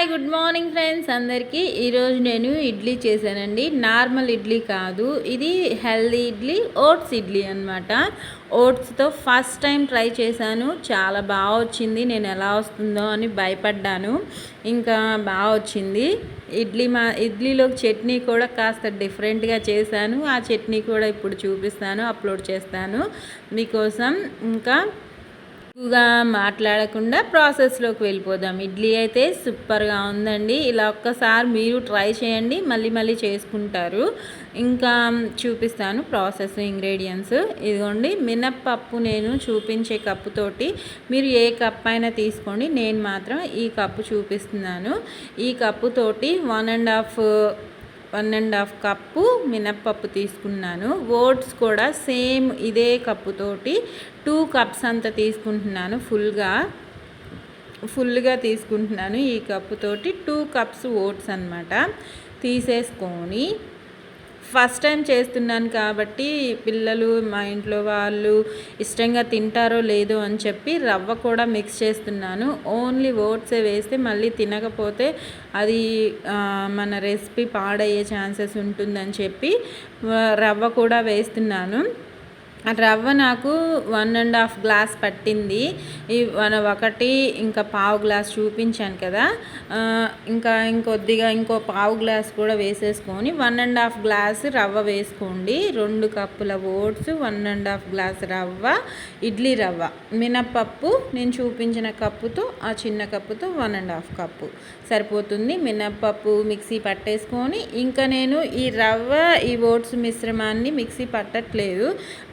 Hi good morning friends అందరికీ. ఈరోజు నేను ఇడ్లీ చేశానండి. నార్మల్ ఇడ్లీ కాదు, ఇది హెల్దీ ఇడ్లీ, ఓట్స్ ఇడ్లీ అనమాట. ఓట్స్తో ఫస్ట్ టైం ట్రై చేశాను, చాలా బాగా వచ్చింది. నేను ఎలా వస్తుందో అని భయపడ్డాను, ఇంకా బాగా వచ్చింది. ఇడ్లీలోకి చట్నీ కూడా కాస్త డిఫరెంట్గా చేశాను. ఆ చట్నీ కూడా ఇప్పుడు చూపిస్తాను, అప్లోడ్ చేస్తాను మీకోసం. ఇంకా ఎక్కువగా మాట్లాడకుండా ప్రాసెస్లోకి వెళ్ళిపోదాం. ఇడ్లీ అయితే సూపర్గా ఉందండి. ఇలా ఒక్కసారి మీరు ట్రై చేయండి, మళ్ళీ మళ్ళీ చేసుకుంటారు. ఇంకా చూపిస్తాను ప్రాసెస్, ఇంగ్రీడియంట్స్. ఇదిగోండి మినప్పప్పు, నేను చూపించే కప్పుతోటి మీరు ఏ కప్ అయినా తీసుకోండి, నేను మాత్రం ఈ కప్పు చూపిస్తున్నాను. ఈ కప్పుతోటి 1.5 కప్పు మినప్పప్పు తీసుకున్నాను. ఓట్స్ కూడా సేమ్ ఇదే కప్పుతోటి 2 కప్స్ అంత తీసుకుంటున్నాను. ఫుల్గా తీసుకుంటున్నాను. ఈ కప్పుతోటి 2 కప్స్ ఓట్స్ అన్నమాట తీసేసుకొని, ఫస్ట్ టైం చేస్తున్నాను కాబట్టి పిల్లలు, మా ఇంట్లో వాళ్ళు ఇష్టంగా తింటారో లేదో అని చెప్పి రవ్వ కూడా మిక్స్ చేస్తున్నాను. ఓన్లీ ఓట్సే వేస్తే మళ్ళీ తినకపోతే అది మన రెసిపీ పాడయ్యే ఛాన్సెస్ ఉంటుందని చెప్పి రవ్వ కూడా వేస్తున్నాను. ఆ రవ్వ నాకు 1.5 గ్లాస్ పట్టింది. ఒకటి ఇంకా పావు గ్లాస్ చూపించాను కదా, ఇంకొద్దిగా ఇంకో పావు గ్లాస్ కూడా వేసేసుకొని 1.5 గ్లాస్ రవ్వ వేసుకోండి. 2 కప్పుల ఓట్స్, 1.5 గ్లాస్ రవ్వ, ఇడ్లీ రవ్వ, మినప్పప్పు నేను చూపించిన కప్పుతో, ఆ చిన్న కప్పుతో 1.5 కప్పు సరిపోతుంది. మినప్పప్పు మిక్సీ పట్టేసుకొని, ఇంకా నేను ఈ రవ్వ, ఈ ఓట్స్ మిశ్రమాన్ని మిక్సీ పట్టట్లేదు.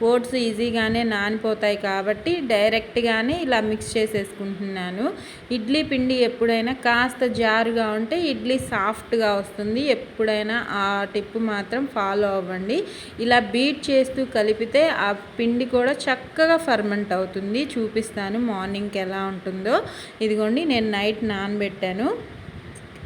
ఓట్స్ ఈజీగానే నానిపోతాయి కాబట్టి డైరెక్ట్గానే ఇలా మిక్స్ చేసేసుకుంటున్నాను. ఇడ్లీ పిండి ఎప్పుడైనా కాస్త జారుగా ఉంటే ఇడ్లీ సాఫ్ట్గా వస్తుంది. ఎప్పుడైనా ఆ టిప్ మాత్రం ఫాలో అవ్వండి. ఇలా బీట్ చేస్తూ కలిపితే ఆ పిండి కూడా చక్కగా ఫర్మెంట్ అవుతుంది. చూపిస్తాను మార్నింగ్కి ఎలా ఉంటుందో. ఇదిగోండి నేను నైట్ నానబెట్టాను.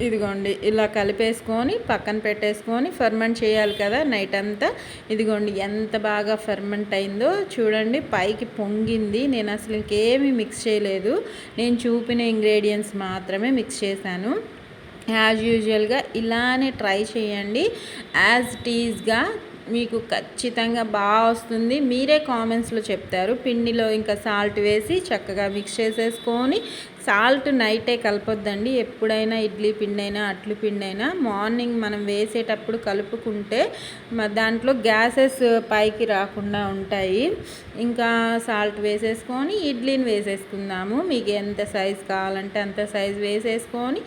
ఇదిగోండి ఇలా కలిపేసుకొని పక్కన పెట్టేసుకొని ఫర్మెంట్ చేయాలి కదా నైట్ అంతా. ఇదిగోండి ఎంత బాగా ఫర్మెంట్ అయిందో చూడండి, పైకి పొంగింది. నేను అసలు ఇంకేమీ మిక్స్ చేయలేదు, నేను చూపిన ఇంగ్రీడియంట్స్ మాత్రమే మిక్స్ చేశాను. యాజ్ యూజువల్గా ఇలానే ట్రై చేయండి. యాజ్ ఇట్ ఈజ్గా మీకు ఖచ్చితంగా బాగా వస్తుంది. మీరే కామెంట్స్లో చెప్తారు. పిండిలో ఇంకా సాల్ట్ వేసి చక్కగా మిక్స్ చేసేసుకొని, సాల్ట్ నైటే కలపొద్దండి. ఎప్పుడైనా ఇడ్లీ పిండి అయినా అట్లు పిండి అయినా మార్నింగ్ మనం వేసేటప్పుడు కలుపుకుంటే దాంట్లో గ్యాసెస్ పైకి రాకుండా ఉంటాయి. ఇంకా సాల్ట్ వేసేసుకొని ఇడ్లీని వేసేసుకుందాము. మీకు ఎంత సైజ్ కావాలంటే అంత సైజ్ వేసేసుకొని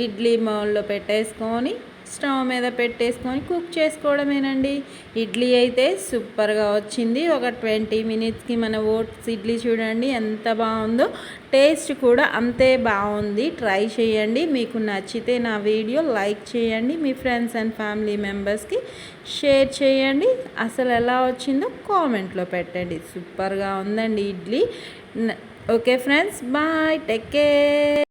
ఇడ్లీ మౌల్లో పెట్టేసుకొని స్టవ్ మీద పెట్టేసుకొని కుక్ చేసుకోవడమేనండి. ఇడ్లీ అయితే సూపర్గా వచ్చింది. ఒక 20 మినిట్స్కి మన ఓట్స్ ఇడ్లీ చూడండి ఎంత బాగుందో. టేస్ట్ కూడా అంతే బాగుంది. ట్రై చేయండి. మీకు నచ్చితే నా వీడియో లైక్ చేయండి, మీ ఫ్రెండ్స్ అండ్ ఫ్యామిలీ మెంబర్స్కి షేర్ చేయండి. అసలు ఎలా వచ్చిందో కామెంట్లో పెట్టండి. సూపర్గా ఉందండి idli. Okay friends, bye, take care.